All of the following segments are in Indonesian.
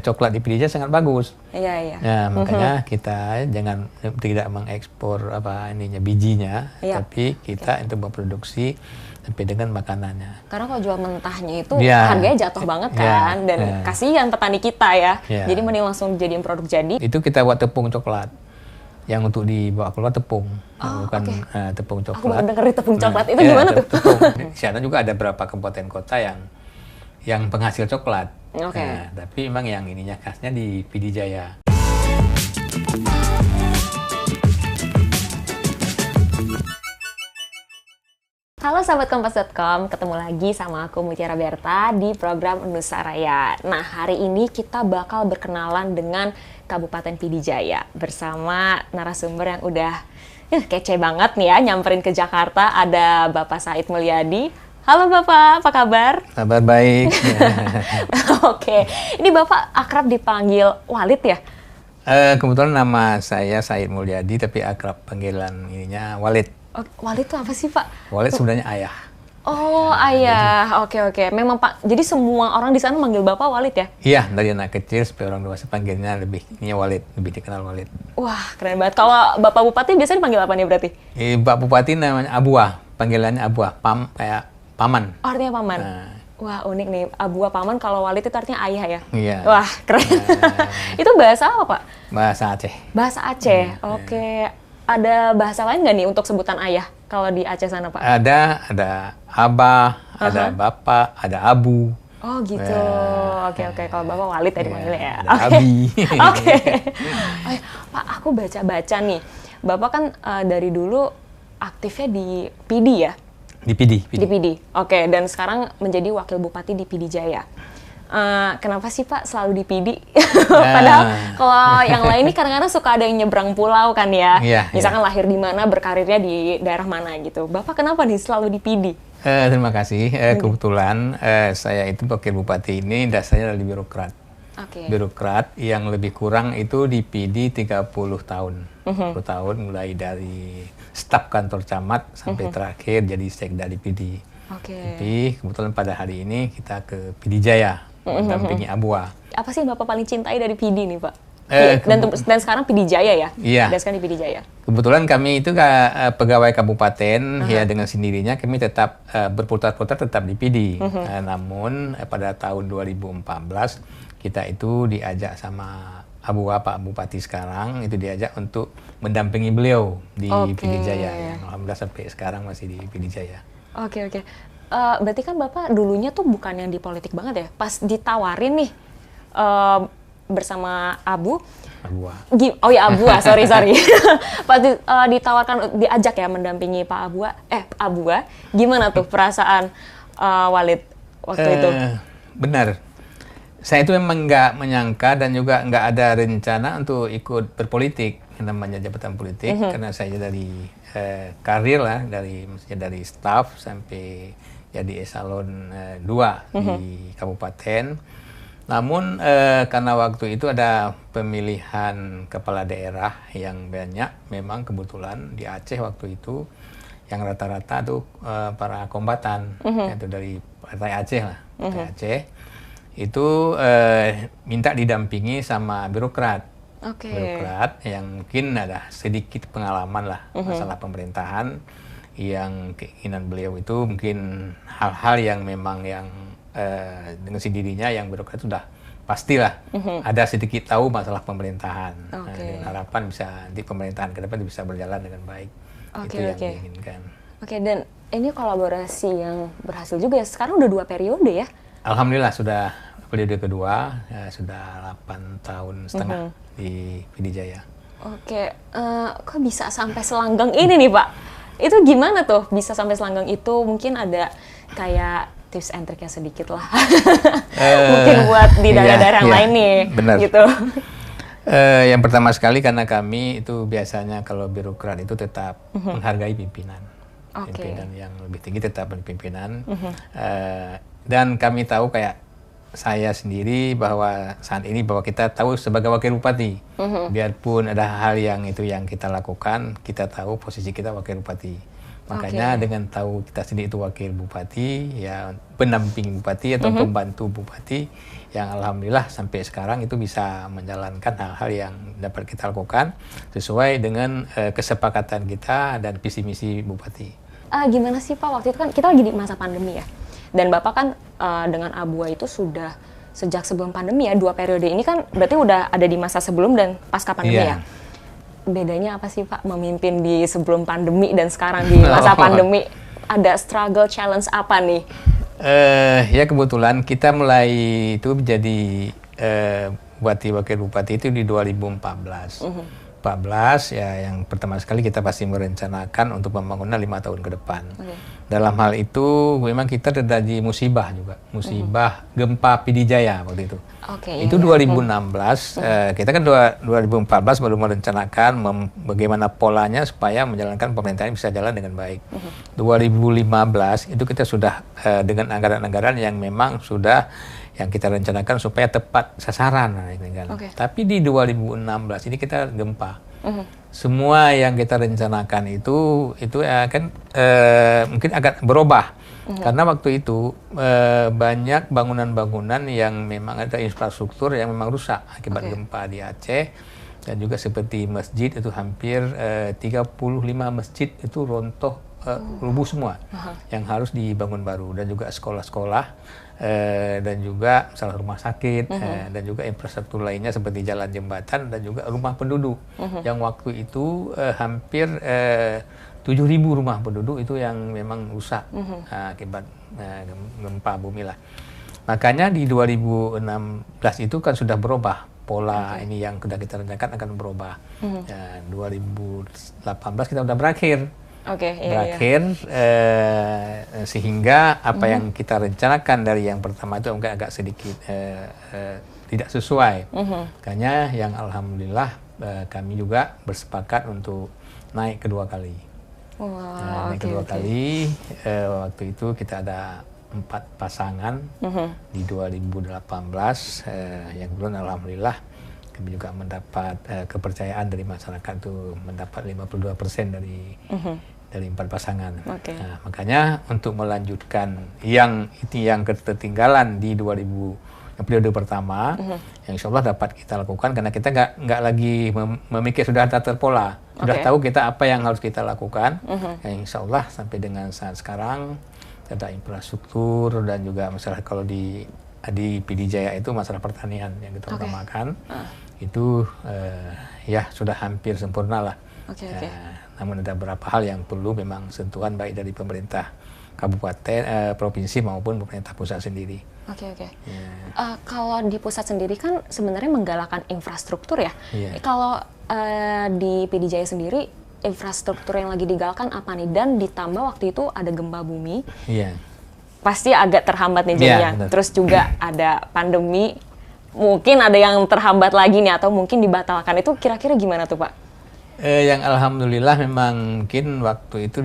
coklat di PD Jaya sangat bagus. Iya, iya. Nah, makanya kita tidak mengekspor bijinya, tapi kita untuk memproduksi sampai dengan makanannya. Karena kalau jual mentahnya itu harganya jatuh banget kan, dan kasihan petani kita ya. Jadi mending langsung jadiin produk jadi. Itu kita buat tepung coklat. Yang untuk dibawa keluar tepung, bukan tepung coklat. Aku baru dengar tepung coklat, itu gimana tuh? Di sana juga ada beberapa kabupaten kota yang penghasil coklat. Tapi memang yang ininya khasnya di PD Jaya. Halo sahabat Kompas.com, ketemu lagi sama aku Mutiara Berta di program Nusaraya. Nah, hari ini kita bakal berkenalan dengan Kabupaten PD Jaya bersama narasumber yang udah kece banget nih ya, nyamperin ke Jakarta. Ada Bapak Said Mulyadi. Halo Bapak, apa kabar? Kabar baik. Oke, ini Bapak akrab dipanggil Walid ya? Kebetulan nama saya Said Mulyadi, tapi akrab panggilan ininya Walid. Oh, Walid itu apa sih Pak? Walid sebenarnya ayah. Oh, ayah. Oke. Memang Pak, jadi semua orang di sana manggil Bapak Walid ya? Iya, dari anak kecil sampai orang dewasa panggilnya ini Walid, lebih dikenal Walid. Wah, keren banget. Kalau Bapak Bupati biasanya dipanggil apa nih berarti? Pak Bupati namanya Abuah, panggilannya Abuah, kayak paman. Oh, artinya paman. Wah, unik nih. Abuah paman, kalau Walid itu artinya ayah ya? Iya. Wah, keren. Itu bahasa apa, Pak? Bahasa Aceh. Bahasa Aceh. Oke. Ada bahasa lain nggak nih untuk sebutan ayah kalau di Aceh sana, Pak? Ada abah, ada bapak, ada abu. Oh gitu. Oke. Kalau Bapak Walid tadi manggilnya ya. Ada abi. Oke. Pak, aku baca-baca nih. Bapak kan dari dulu aktifnya di PD ya? Di PD. Di PD. Oke, dan sekarang menjadi Wakil Bupati di PD Jaya. Kenapa sih Pak selalu di PD? Padahal kalau yang lain ini kadang-kadang suka ada yang nyebrang pulau kan ya. Misalkan lahir di mana, berkarirnya di daerah mana gitu. Bapak kenapa nih selalu di PD? Terima kasih. Kebetulan saya itu Wakil Bupati ini dasarnya dari birokrat. Birokrat yang lebih kurang itu di PD 30 tahun. 10 tahun mulai dari staf kantor camat sampai terakhir jadi sekda di PD. Tapi kebetulan pada hari ini kita ke PD Jaya. Mendampingi Abuah. Apa sih Bapak paling cintai dari PD nih Pak? Dan sekarang PD Jaya ya? Iya. Dan sekarang di PD Jaya. Kebetulan kami itu pegawai kabupaten, ya dengan sendirinya kami tetap berputar-putar tetap di PD. Namun pada tahun 2014 kita itu diajak sama Abuah, Pak Bupati sekarang, itu diajak untuk mendampingi beliau di PD Jaya. Alhamdulillah sampai sekarang masih di PD Jaya. Oke. Berarti kan Bapak dulunya tuh bukan yang di politik banget ya? Pas ditawarin nih bersama Abuah. Oh ya Abuah, sorry. Pas ditawarkan, diajak ya mendampingi Pak Abuah, gimana tuh perasaan Walid waktu itu? Benar. Saya itu memang nggak menyangka dan juga nggak ada rencana untuk ikut berpolitik, namanya jabatan politik, karena saya dari karir lah, dari staf sampai jadi eselon 2 di kabupaten. Namun karena waktu itu ada pemilihan kepala daerah yang banyak, memang kebetulan di Aceh waktu itu yang rata-rata tuh para kombatan, yaitu dari partai Aceh lah, partai Aceh itu minta didampingi sama birokrat. Birokrat yang mungkin ada sedikit pengalaman lah masalah pemerintahan, yang keinginan beliau itu mungkin hal-hal yang memang yang dengan sendirinya yang birokrat sudah pastilah ada sedikit tahu masalah pemerintahan. Dengan harapan bisa di pemerintahan ke depan bisa berjalan dengan baik. Itu yang diinginkan. Dan ini kolaborasi yang berhasil juga ya. Sekarang udah 2 periode ya? Alhamdulillah sudah periode kedua, sudah 8 tahun setengah di PD Jaya. Kok bisa sampai selanggang ini nih Pak? Itu gimana tuh bisa sampai selanggang itu? Mungkin ada kayak tips and triknya sedikit lah. Mungkin buat di daerah-daerah yang lain nih. Benar. Gitu. Yang pertama sekali karena kami itu biasanya kalau birokrat itu tetap menghargai pimpinan. Pimpinan yang lebih tinggi tetap pimpinan. Dan kami tahu kayak saya sendiri bahwa saat ini bahwa kita tahu sebagai wakil bupati, biarpun ada hal yang itu yang kita lakukan, kita tahu posisi kita wakil bupati. Makanya dengan tahu kita sendiri itu wakil bupati, ya pendamping bupati atau pembantu bupati, yang alhamdulillah sampai sekarang itu bisa menjalankan hal-hal yang dapat kita lakukan sesuai dengan kesepakatan kita dan visi misi bupati. Gimana sih Pak, waktu itu kan kita lagi di masa pandemi ya, dan Bapak kan dengan Abua itu sudah sejak sebelum pandemi ya, 2 periode ini kan berarti udah ada di masa sebelum dan pasca pandemi ya. Bedanya apa sih Pak memimpin di sebelum pandemi dan sekarang di masa pandemi? Ada struggle, challenge apa nih? Ya kebetulan kita mulai itu menjadi wakil bupati itu di 2014. 14 ya, yang pertama sekali kita pasti merencanakan untuk pembangunan 5 tahun ke depan. Dalam hal itu memang kita terjadi musibah juga, musibah gempa Pidijaya waktu itu. Itu 2016, kita kan 2014 baru merencanakan bagaimana polanya supaya menjalankan pemerintahan bisa jalan dengan baik. 2015 itu kita sudah dengan anggaran-anggaran yang memang sudah yang kita rencanakan supaya tepat sasaran. Tapi di 2016 ini kita gempa. Semua yang kita rencanakan itu akan mungkin agak berubah. Karena waktu itu banyak bangunan-bangunan yang memang ada infrastruktur yang memang rusak akibat gempa di Aceh. Dan juga seperti masjid itu hampir 35 masjid itu rontoh, rubuh semua. Yang harus dibangun baru. Dan juga sekolah-sekolah. Dan juga misalnya rumah sakit, dan juga infrastruktur lainnya seperti jalan, jembatan, dan juga rumah penduduk. Yang waktu itu hampir 7.000 rumah penduduk itu yang memang rusak akibat gempa bumi lah. Makanya di 2016 itu kan sudah berubah pola ini yang sudah kita rencanakan akan berubah. 2018 kita sudah berakhir. Berakhir sehingga apa yang kita rencanakan dari yang pertama itu agak sedikit tidak sesuai. Makanya yang alhamdulillah kami juga bersepakat untuk naik kedua kali. Naik kedua kali, waktu itu kita ada 4 pasangan di 2018 yang kemudian alhamdulillah kami juga mendapat kepercayaan dari masyarakat, itu mendapat 52% dari 4 pasangan. Nah, makanya untuk melanjutkan yang ketertinggalan di 2000 periode pertama, yang insya Allah dapat kita lakukan karena kita nggak lagi memikir, sudah terpola, sudah tahu kita apa yang harus kita lakukan. Yang insya Allah sampai dengan saat sekarang ada infrastruktur dan juga masalah kalau di Pidijaya itu masalah pertanian yang kita utamakan. Itu ya sudah hampir sempurna lah. Namun ada beberapa hal yang perlu memang sentuhan baik dari pemerintah kabupaten, provinsi maupun pemerintah pusat sendiri. Kalau di pusat sendiri kan sebenarnya menggalakkan infrastruktur ya. Kalau di Pidijaya sendiri infrastruktur yang lagi digalakkan apa nih? Dan ditambah waktu itu ada gempa bumi. Pasti agak terhambat nih jadinya. Terus juga ada pandemi. Mungkin ada yang terhambat lagi nih atau mungkin dibatalkan. Itu kira-kira gimana tuh Pak? Yang alhamdulillah memang mungkin waktu itu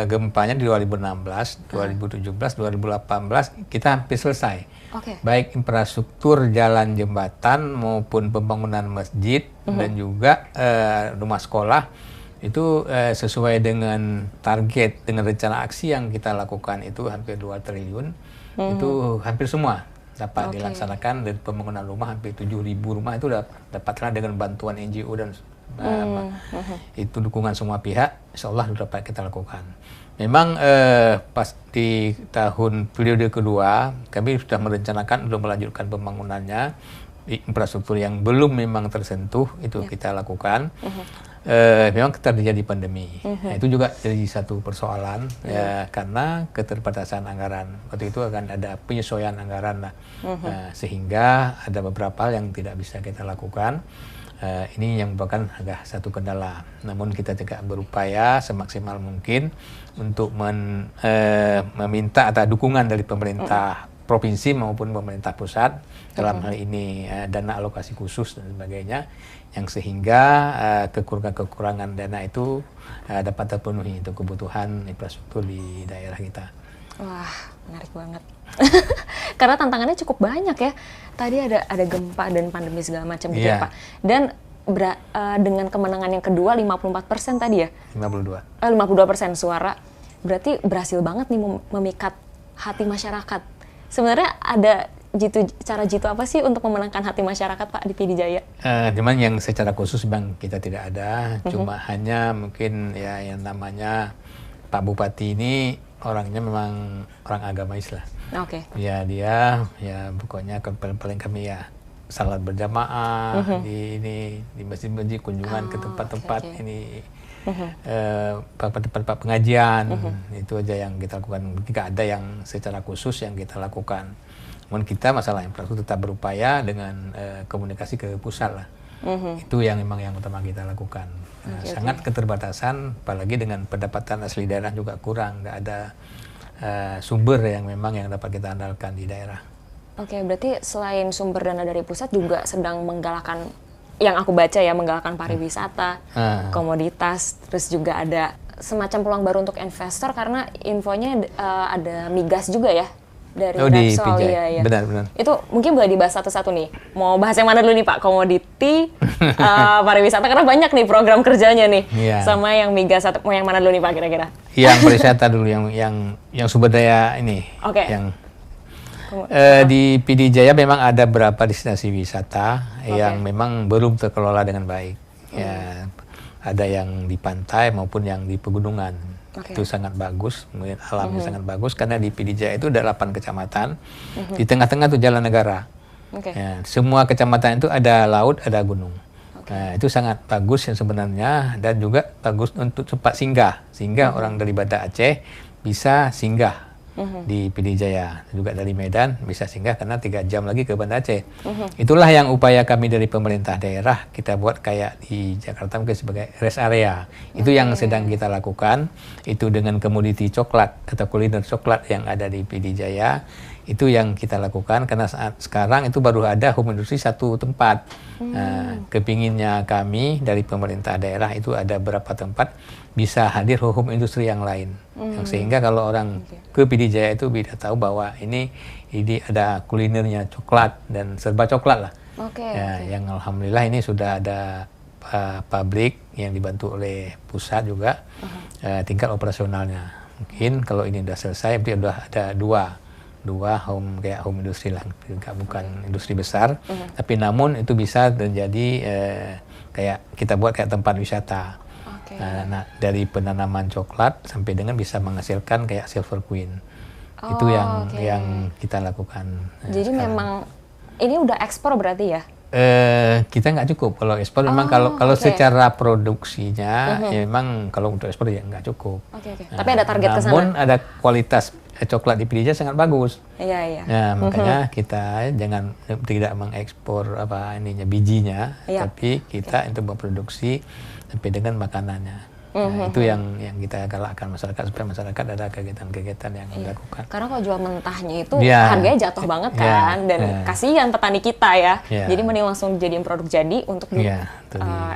gempanya di 2016, 2017, 2018 kita hampir selesai. Baik infrastruktur jalan, jembatan maupun pembangunan masjid dan juga rumah sekolah itu sesuai dengan target, dengan rencana aksi yang kita lakukan itu hampir 2 triliun. Itu hampir semua dapat dilaksanakan, dan pembangunan rumah hampir 7.000 rumah itu dapatlah dengan bantuan NGO dan itu dukungan semua pihak, insya Allah dapat kita lakukan. Memang pas di tahun periode kedua kami sudah merencanakan untuk melanjutkan pembangunannya di infrastruktur yang belum memang tersentuh itu kita lakukan. Memang terjadi pandemi. Nah, itu juga jadi satu persoalan ya, karena keterbatasan anggaran. Waktu itu akan ada penyesuaian anggaran lah. Sehingga ada beberapa hal yang tidak bisa kita lakukan. Ini yang merupakan agak satu kendala. Namun kita juga berupaya semaksimal mungkin untuk meminta atau dukungan dari pemerintah provinsi maupun pemerintah pusat dalam hal ini dana alokasi khusus dan sebagainya, yang sehingga kekurangan dana itu dapat terpenuhi untuk kebutuhan infrastruktur di daerah kita. Wah, menarik banget. Karena tantangannya cukup banyak ya. Tadi ada gempa dan pandemi segala macam gitu ya Pak. Dan dengan kemenangan yang kedua 54% tadi ya? 52. 52% suara. Berarti berhasil banget nih memikat hati masyarakat. Sebenarnya ada cara jitu apa sih untuk memenangkan hati masyarakat, Pak, di PD Jaya? Cuman yang secara khusus bang kita tidak ada, cuma hanya mungkin ya yang namanya Pak Bupati ini orangnya memang orang agamais lah. Oke. Ya dia ya pokoknya paling kami ya salat berjamaah di masjid-masjid, kunjungan ke tempat-tempat ini tempat-tempat pengajian, itu aja yang kita lakukan. Tidak ada yang secara khusus yang kita lakukan. Namun kita masalah infrastruktur tetap berupaya dengan komunikasi ke pusat lah. Itu yang memang yang utama kita lakukan. Sangat keterbatasan, apalagi dengan pendapatan asli daerah juga kurang, nggak ada sumber yang memang yang dapat kita andalkan di daerah. Oke, berarti selain sumber dana dari pusat juga sedang menggalakkan, yang aku baca ya, menggalakkan pariwisata, komoditas, terus juga ada semacam peluang baru untuk investor karena infonya ada migas juga ya dari Repsol. Iya. Benar. Itu mungkin boleh dibahas satu-satu nih. Mau bahas yang mana dulu nih Pak? Komoditi, pariwisata, karena banyak nih program kerjanya nih. Sama yang migas, mau yang mana dulu nih Pak kira-kira? Yang pariwisata dulu, yang sumber daya ini. Oke. Di PD Jaya memang ada beberapa destinasi wisata yang memang belum terkelola dengan baik. Ya, ada yang di pantai maupun yang di pegunungan. Itu sangat bagus, mungkin alamnya sangat bagus karena di PD Jaya itu ada 8 kecamatan, di tengah-tengah itu jalan negara. Ya, semua kecamatan itu ada laut, ada gunung. Nah, itu sangat bagus yang sebenarnya, dan juga bagus untuk tempat singgah, sehingga orang dari Banda Aceh bisa singgah di PD Jaya, juga dari Medan bisa singgah karena 3 jam lagi ke Banda Aceh. Itulah yang upaya kami dari pemerintah daerah, kita buat kayak di Jakarta mungkin sebagai rest area. Itu yang sedang kita lakukan, itu dengan komoditi coklat atau kuliner coklat yang ada di PD Jaya. Itu yang kita lakukan karena saat sekarang itu baru ada home industry 1 tempat. Kepinginnya kami dari pemerintah daerah itu ada berapa tempat bisa hadir home industry yang lain. Sehingga kalau orang ke PD Jaya itu bisa tahu bahwa ini ada kulinernya coklat dan serba coklat lah. Yang alhamdulillah ini sudah ada pabrik yang dibantu oleh pusat juga, tingkat operasionalnya. Mungkin kalau ini sudah selesai, berarti sudah ada dua home industry lah, bukan industri besar, tapi namun itu bisa menjadi kayak kita buat kayak tempat wisata. Nah, dari penanaman coklat sampai dengan bisa menghasilkan kayak Silver Queen. Itu yang kita lakukan. Jadi sekarang memang ini udah ekspor berarti ya? Kita nggak cukup kalau ekspor. Memang kalau secara produksinya ya memang kalau untuk ekspor ya nggak cukup. Tapi ada target ke sana. Namun ada kualitas coklat di PD Jaya sangat bagus. Iya. Nah, makanya kita tidak mengekspor bijinya, tapi kita untuk memproduksi sampai dengan makanannya. Itu yang kita galakkan masyarakat supaya masyarakat ada kegiatan-kegiatan yang dilakukan. Karena kalau jual mentahnya itu harganya jatuh banget kan, dan kasihan petani kita ya. Jadi mending langsung dijadiin produk jadi untuk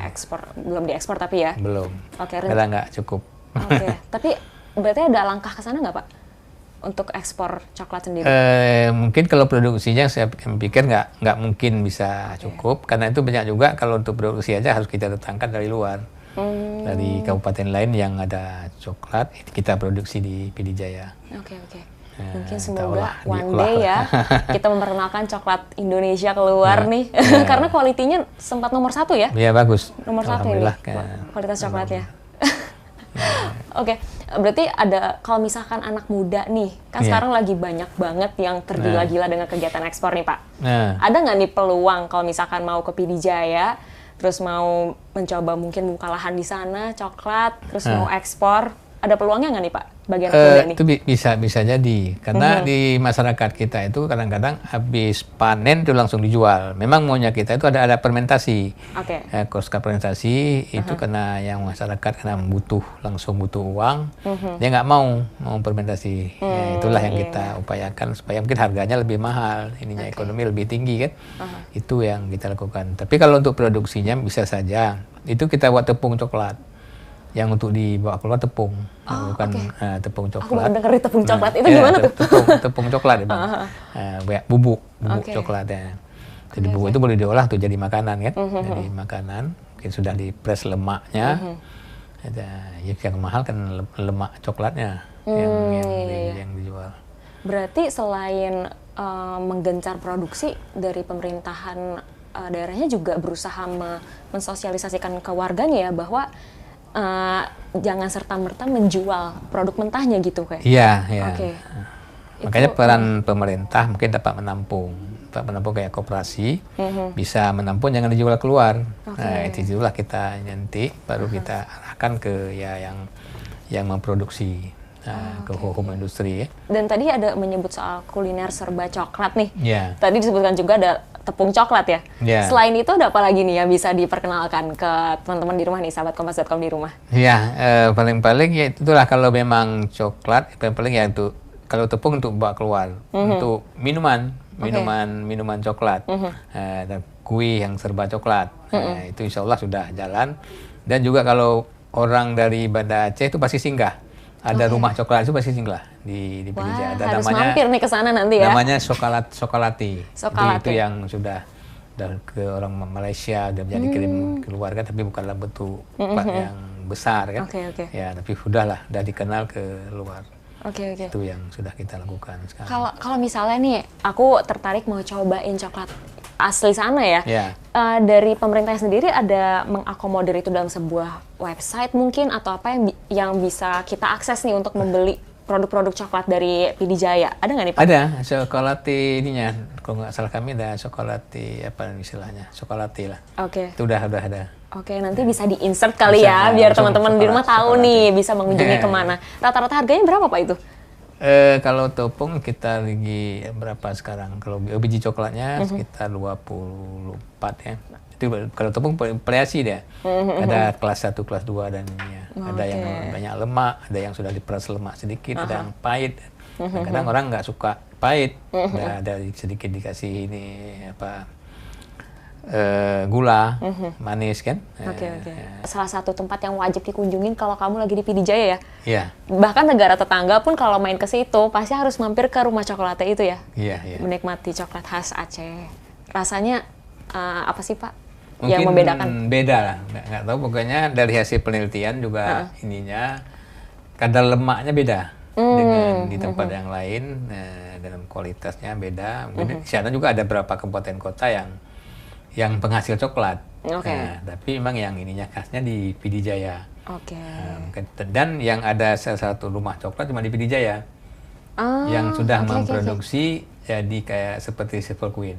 ekspor. Belum diekspor tapi ya? Belum. Karena nggak cukup. Tapi berarti ada langkah ke sana nggak Pak? Untuk ekspor coklat sendiri? Mungkin kalau produksinya saya pikir nggak mungkin bisa cukup, karena itu banyak juga kalau untuk produksi aja harus kita datangkan dari luar, dari kabupaten lain yang ada coklat, kita produksi di PD Jaya. Mungkin semoga one day ya kita memperkenalkan coklat Indonesia keluar nih, karena kualitinya sempat nomor 1 ya? Iya, bagus. Nomor 1 ini kualitas coklatnya. Berarti ada, kalau misalkan anak muda nih, kan sekarang lagi banyak banget yang tergila-gila dengan kegiatan ekspor nih Pak. Ada nggak nih peluang kalau misalkan mau ke PD Jaya, terus mau mencoba mungkin buka lahan di sana, coklat, terus mau ekspor, ada peluangnya nggak nih Pak, bagi anak muda nih? Itu bisa jadi, karena di masyarakat kita itu kadang-kadang habis panen itu langsung dijual. Memang maunya kita itu ada fermentasi. Koska fermentasi itu karena yang masyarakat karena langsung butuh uang, dia nggak mau fermentasi. Itulah yang kita upayakan supaya mungkin harganya lebih mahal, ekonomi lebih tinggi kan. Itu yang kita lakukan. Tapi kalau untuk produksinya bisa saja, itu kita buat tepung coklat. Yang untuk dibawa keluar tepung, bukan tepung coklat. Aku dengar tepung coklat, itu gimana tuh? Tepung coklat ya Bang. Bubuk coklat ya. Jadi bubuk itu boleh diolah tuh jadi makanan kan, jadi makanan. Mungkin sudah dipres lemaknya. Yang mahal kan lemak coklatnya yang dijual. Berarti selain menggencar produksi dari pemerintahan daerahnya juga berusaha mensosialisasikan ke warganya ya bahwa jangan serta-merta menjual produk mentahnya gitu kayak. Iya. Oke. Makanya peran pemerintah mungkin dapat menampung kayak koperasi, bisa menampung jangan dijual keluar. Nah itulah kita nanti baru kita arahkan ke yang memproduksi ke home industri. Dan tadi ada menyebut soal kuliner serba coklat nih. Tadi disebutkan juga ada tepung coklat ya. Selain itu ada apa lagi nih yang bisa diperkenalkan ke teman-teman di rumah nih, sahabat Kompas.com di rumah? Paling-paling ya itulah kalau memang coklat, paling ya itu kalau tepung untuk bawa keluar, untuk minuman coklat, dan kue yang serba coklat, itu insya Allah sudah jalan. Dan juga kalau orang dari Banda Aceh itu pasti singgah, ada rumah coklat itu pasti singgah di Pidijaya. Ada harus mampir nih ke sana nanti ya. Namanya Sokalati. Itu yang sudah ke orang Malaysia dan jadi kirim keluarga, tapi bukan dalam bentuk yang besar kan. Ya, tapi sudah dikenal ke luar. Itu yang sudah kita lakukan sekarang. Kalau misalnya nih, aku tertarik mau cobain coklat asli sana ya. Dari pemerintah sendiri ada mengakomodir itu dalam sebuah website mungkin atau apa yang bisa kita akses nih untuk membeli produk-produk coklat dari Pidijaya. Ada nggak nih Pak? Ada, Sokalati ininya. Kalau nggak salah kami ada Sokalati apa istilahnya? Sokalati lah. Itu udah ada. Nanti bisa di-insert kali ya, biar teman-teman di rumah tahu nih bisa mengunjungi kemana. Rata-rata harganya berapa Pak itu? Kalau tepung kita lagi berapa sekarang? Kalau biji coklatnya sekitar 24 ya. Itu kalau tepung variasi dia. Ada kelas 1, kelas 2 dan ininya. Ada yang banyak lemak, ada yang sudah diperas lemak sedikit, ada yang pahit. Kadang orang nggak suka pahit. Ada sedikit dikasih ini gula, manis kan. Salah satu tempat yang wajib dikunjungin kalau kamu lagi di Pidijaya ya. Bahkan negara tetangga pun kalau main ke situ pasti harus mampir ke rumah coklatnya itu ya. Menikmati coklat khas Aceh. Rasanya apa sih Pak? Mungkin yang membedakan? Beda lah, nggak tahu. Pokoknya dari hasil penelitian juga ininya kadar lemaknya beda dengan di tempat yang lain, dalam kualitasnya beda. Mungkin di sana juga ada beberapa kabupaten kota yang penghasil coklat. Tapi memang yang ininya khasnya di Pidijaya. Dan yang ada salah satu rumah coklat cuma di Pidijaya. Yang sudah memproduksi jadi kayak seperti Silver Queen.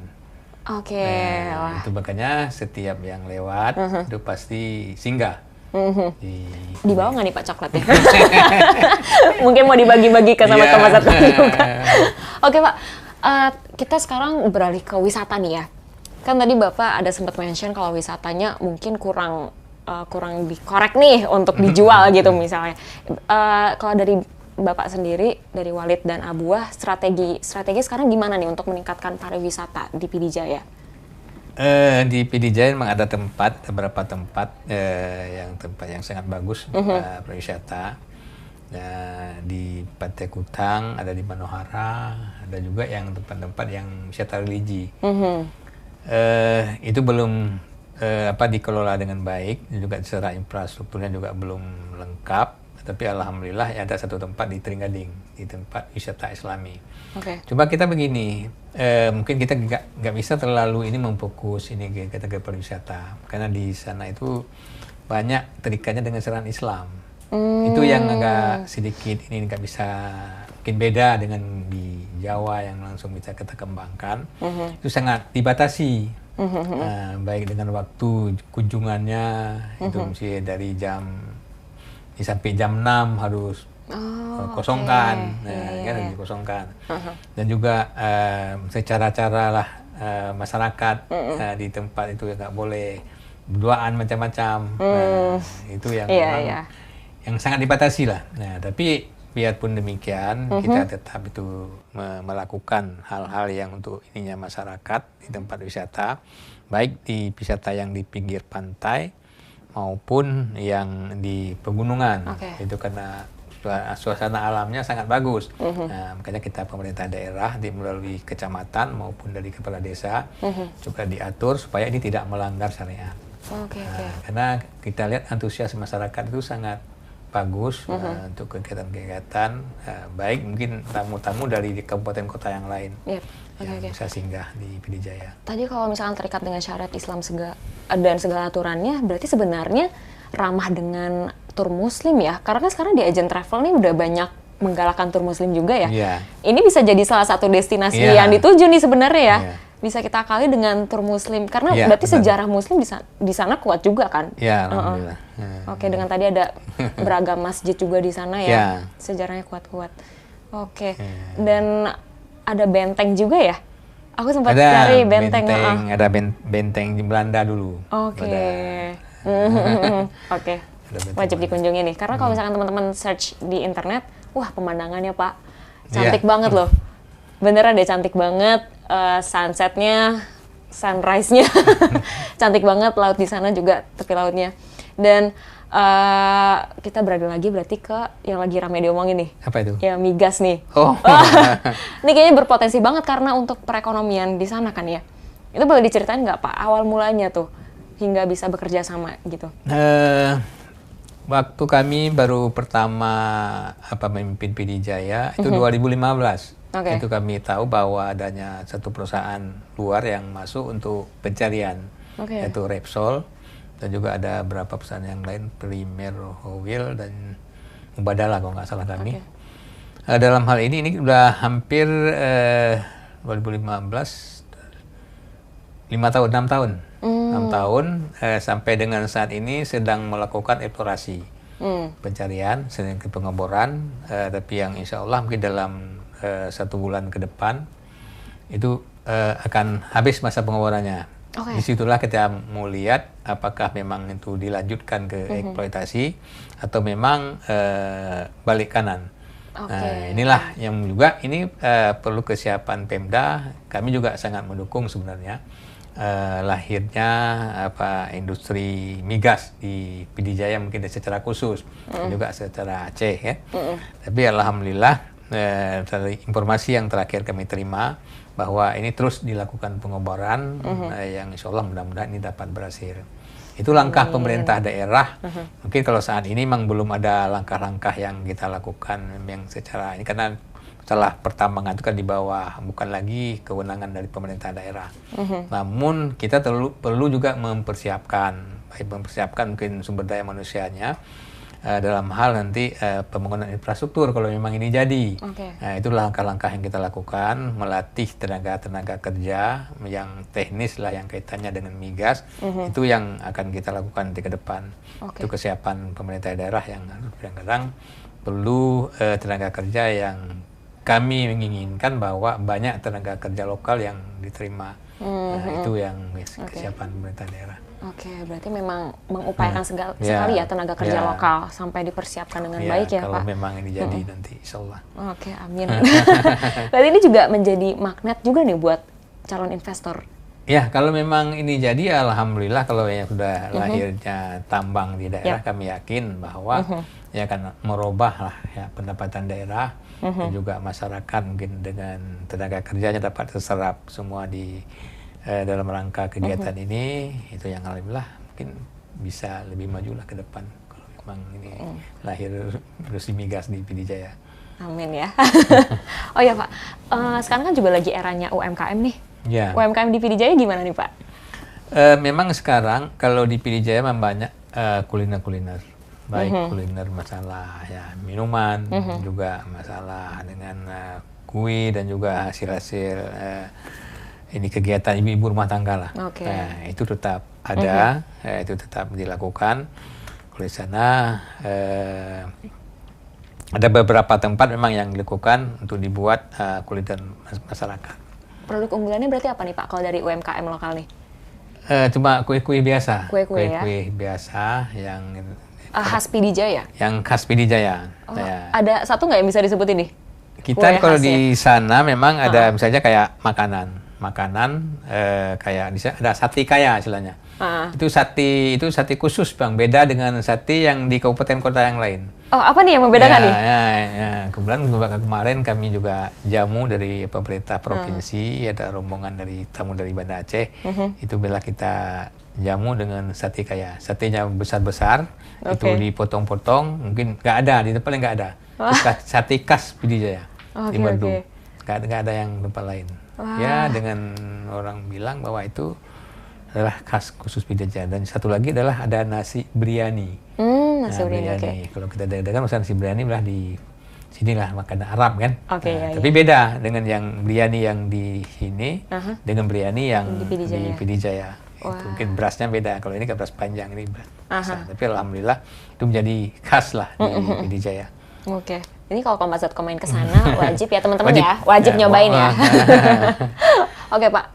Itu makanya setiap yang lewat itu pasti singgah. Dibawa nggak nih Pak coklatnya? Mungkin mau dibagi-bagi ke sahabat Kompas.com juga. Oke Pak, kita sekarang beralih ke wisata nih ya. Kan tadi Bapak ada sempat mention kalau wisatanya mungkin kurang dikorek nih untuk dijual gitu misalnya. Kalau dari Bapak sendiri, dari Walid dan Abuah, strategi sekarang gimana nih untuk meningkatkan pariwisata di Pidijaya? Di Pidijaya memang ada beberapa tempat yang sangat bagus untuk pariwisata. Di Pantai Kutang, ada di Manohara, ada juga yang tempat-tempat yang wisata religi. Itu belum dikelola dengan baik, juga secara infrastrukturnya juga belum lengkap. Tapi alhamdulillah ya ada satu tempat di Tringgading, di tempat wisata Islami. Coba kita begini, mungkin kita nggak bisa terlalu ini memfokus ini kategori pariwisata, karena di sana itu banyak terikannya dengan syariat Islam. Itu yang agak sedikit ini nggak bisa, mungkin beda dengan di Jawa yang langsung bisa kita kembangkan. Itu sangat dibatasi, baik dengan waktu kunjungannya, itu mesti dari sampai jam 6 harus kosongkan, harus dikosongkan. Dan juga secara-cara lah masyarakat di tempat itu nggak boleh berduaan macam-macam. Itu yang yang sangat dibatasi lah. Tapi biarpun demikian, kita tetap itu melakukan hal-hal yang untuk ininya masyarakat di tempat wisata, baik di wisata yang di pinggir pantai maupun yang di pegunungan. Itu karena suasana alamnya sangat bagus. Makanya kita pemerintah daerah melalui kecamatan maupun dari kepala desa juga diatur supaya ini tidak melanggar syariat. Karena kita lihat antusias masyarakat itu sangat bagus untuk kegiatan-kegiatan, baik mungkin tamu-tamu dari kabupaten kota yang lain yang bisa singgah di Pidijaya. Tadi kalau misalkan terikat dengan syariat Islam dan segala aturannya, berarti sebenarnya ramah dengan tur muslim ya? Karena kan sekarang di agen travel nih udah banyak menggalakkan tur muslim juga ya? Ini bisa jadi salah satu destinasi yang dituju nih sebenarnya ya? Bisa kita akali dengan tur muslim, karena berarti sejarah muslim di sana kuat juga kan? Iya, alhamdulillah. Oke, dengan tadi ada beragam masjid juga di sana ya? Sejarahnya kuat-kuat. Oke, dan ada benteng juga ya? Aku sempat cari benteng. Ada benteng di Belanda dulu. Oke, wajib dikunjungi nih. Karena kalau misalkan teman-teman search di internet, wah pemandangannya Pak, cantik banget loh. Beneran deh, cantik banget. Sunsetnya, sunrise-nya, cantik banget. Laut di sana juga, tepi lautnya. Dan kita berada lagi berarti ke yang lagi ramai diomongin nih. Apa itu? Ya, migas nih. Ini kayaknya berpotensi banget karena untuk perekonomian di sana kan ya. Itu boleh diceritain nggak Pak, awal mulanya tuh hingga bisa bekerja sama gitu? Waktu kami baru pertama memimpin Pidijaya itu 2015. Itu kami tahu bahwa adanya satu perusahaan luar yang masuk untuk pencarian, yaitu Repsol, dan juga ada beberapa perusahaan yang lain, Premier Oil dan Mubadala kalau nggak salah kami. Dalam hal ini udah hampir 2015, 6 tahun sampai dengan saat ini sedang melakukan eksplorasi, pencarian, sedang pengeboran, tapi yang insya Allah mungkin dalam 1 bulan ke depan itu akan habis masa pengeborannya. Disitulah kita mau lihat apakah memang itu dilanjutkan ke eksploitasi atau memang balik kanan. Inilah yang juga ini perlu kesiapan Pemda. Kami juga sangat mendukung sebenarnya lahirnya industri migas di Pidijaya mungkin secara khusus, juga secara Aceh ya. Tapi alhamdulillah dari informasi yang terakhir kami terima bahwa ini terus dilakukan pengeboran yang insya Allah mudah-mudahan ini dapat berhasil. Itu langkah pemerintah daerah. Mungkin kalau saat ini memang belum ada langkah-langkah yang kita lakukan yang secara ini, karena setelah pertambangan itu kan di bawah, bukan lagi kewenangan dari pemerintah daerah. Namun kita perlu juga mempersiapkan mungkin sumber daya manusianya dalam hal nanti pembangunan infrastruktur kalau memang ini jadi. Itu langkah-langkah yang kita lakukan, melatih tenaga kerja yang teknis lah yang kaitannya dengan migas. Itu yang akan kita lakukan di ke depan. Itu kesiapan pemerintah daerah yang kadang-kadang perlu tenaga kerja yang kami menginginkan bahwa banyak tenaga kerja lokal yang diterima. Itu yang kesiapan pemerintah daerah. Berarti memang mengupayakan sekali ya tenaga kerja lokal sampai dipersiapkan dengan baik ya kalau Pak. Kalau memang ini jadi nanti, insya Allah. Amin. Berarti ini juga menjadi magnet juga nih buat calon investor. Ya, kalau memang ini jadi, alhamdulillah. Kalau yang sudah lahirnya tambang di daerah, kami yakin bahwa ya akan merubah lah ya pendapatan daerah dan juga masyarakat mungkin dengan tenaga kerjanya dapat terserap semua di dalam rangka kegiatan ini. Itu yang alhamdulillah mungkin bisa lebih maju lah ke depan kalau memang ini lahir industri migas di Pidijaya. Amin ya. Oh ya Pak, sekarang kan juga lagi eranya UMKM nih. UMKM di Pidijaya gimana nih Pak? Memang sekarang kalau di Pidijaya memang banyak kuliner-kuliner, baik kuliner masalah ya minuman, juga masalah dengan kue dan juga hasil-hasil ini kegiatan ibu-ibu rumah tangga lah. Nah, itu tetap ada, itu tetap dilakukan. Kalau di sana ada beberapa tempat memang yang dilakukan untuk dibuat kuliner masyarakat. Produk unggulannya berarti apa nih Pak kalau dari UMKM lokal nih? Cuma kue-kue biasa. Kue-kue ya? Kue biasa yang khas Pidijaya? Yang khas Pidijaya. Ada satu nggak yang bisa disebutin nih? Kita kalau di sana memang ada misalnya kayak makanan. makanan kayak ada sate kaya istilahnya. Itu sate khusus Bang, beda dengan sate yang di kabupaten kota yang lain. Oh, apa nih yang membedakan nih? Kebetulan kemarin kami juga jamu dari pemerintah provinsi, ada rombongan dari tamu dari Banda Aceh. Itu bila kita jamu dengan sate kaya. Satenya besar-besar, itu dipotong-potong, mungkin nggak ada, di tempatnya nggak ada. Sate khas Pidijaya di Bandung. Nggak ada yang tempat lain. Ya, dengan orang bilang bahwa itu adalah khas khusus Pidijaya. Dan satu lagi adalah ada nasi biryani. Nasi biryani. Kalau kita dengar nasi biryani lah di sinilah makanan Arab kan. Tapi beda dengan yang biryani yang di sini dengan biryani yang di Pidijaya. Itu mungkin berasnya beda. Kalau ini kan beras panjang, ini beras besar. Tapi alhamdulillah itu menjadi khas lah di Pidijaya. Ini kalau Kompas.com main ke sana wajib ya teman-teman wajib nyobain ya. Oke Pak,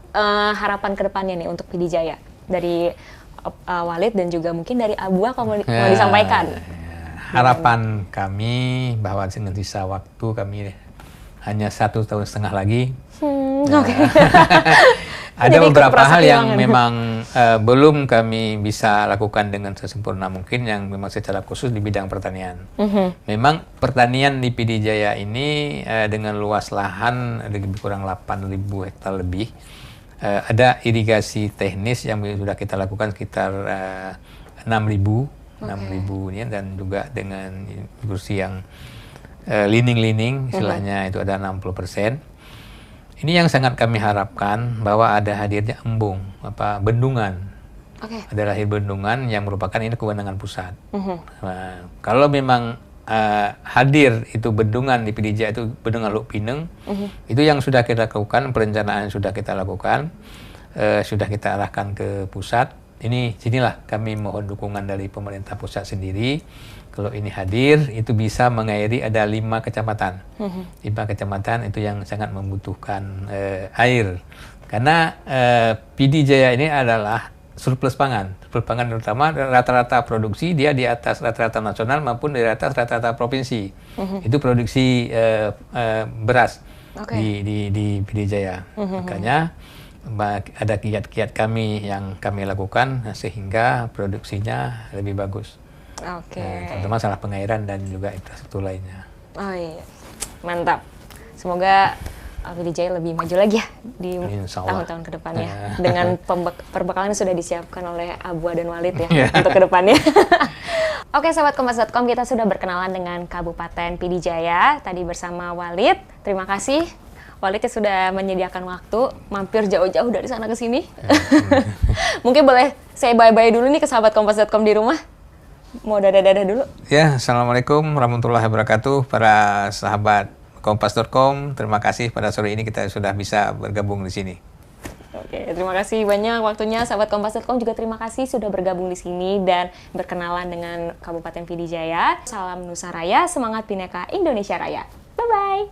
harapan kedepannya nih untuk Pidijaya dari Walid dan juga mungkin dari Abua kalau mau disampaikan. Harapan kami bahwa dengan sisa waktu kami hanya 1,5 tahun lagi. Ada beberapa hal yang memang belum kami bisa lakukan dengan sesempurna mungkin, yang memang secara khusus di bidang pertanian. Memang pertanian di Pidijaya ini dengan luas lahan lebih kurang 8.000 hektar lebih. Ada irigasi teknis yang sudah kita lakukan sekitar 6.000 ini, dan juga dengan kursi yang lining-lining istilahnya itu ada 60%. Ini yang sangat kami harapkan, bahwa ada hadirnya embung, bendungan. Ada lahir bendungan yang merupakan ini kewenangan pusat. Nah, kalau memang hadir itu bendungan di Pidijaya, itu bendungan Luk Pineng, itu yang sudah kita lakukan, perencanaan sudah kita lakukan, sudah kita arahkan ke pusat. Sinilah kami mohon dukungan dari pemerintah pusat sendiri. Kalau ini hadir, itu bisa mengairi ada 5 kecamatan. 5 kecamatan itu yang sangat membutuhkan air. Karena Pidijaya ini adalah surplus pangan. Surplus pangan terutama rata-rata produksi dia di atas rata-rata nasional maupun di atas rata-rata provinsi. Itu produksi beras di Pidijaya. Makanya ada kiat-kiat kami yang kami lakukan sehingga produksinya lebih bagus. Terutama masalah pengairan dan juga infrastruktur lainnya. Mantap. Semoga Pidijaya lebih maju lagi ya di tahun-tahun ke depannya. Dengan perbekalan yang sudah disiapkan oleh Abua dan Walid ya untuk ke depannya. Oke, sahabat Kompas.com, kita sudah berkenalan dengan Kabupaten Pidijaya tadi bersama Walid. Terima kasih Walid yang sudah menyediakan waktu mampir jauh-jauh dari sana ke sini. Mungkin boleh saya bye-bye dulu nih ke sahabat Kompas.com di rumah. Mau dadah-dadah dulu? Ya, Assalamualaikum warahmatullahi wabarakatuh para sahabat Kompas.com. Terima kasih pada sore ini kita sudah bisa bergabung di sini. Terima kasih banyak waktunya sahabat Kompas.com, juga terima kasih sudah bergabung di sini dan berkenalan dengan Kabupaten Pidijaya. Salam Nusa Raya, semangat Bhinneka Indonesia Raya. Bye-bye.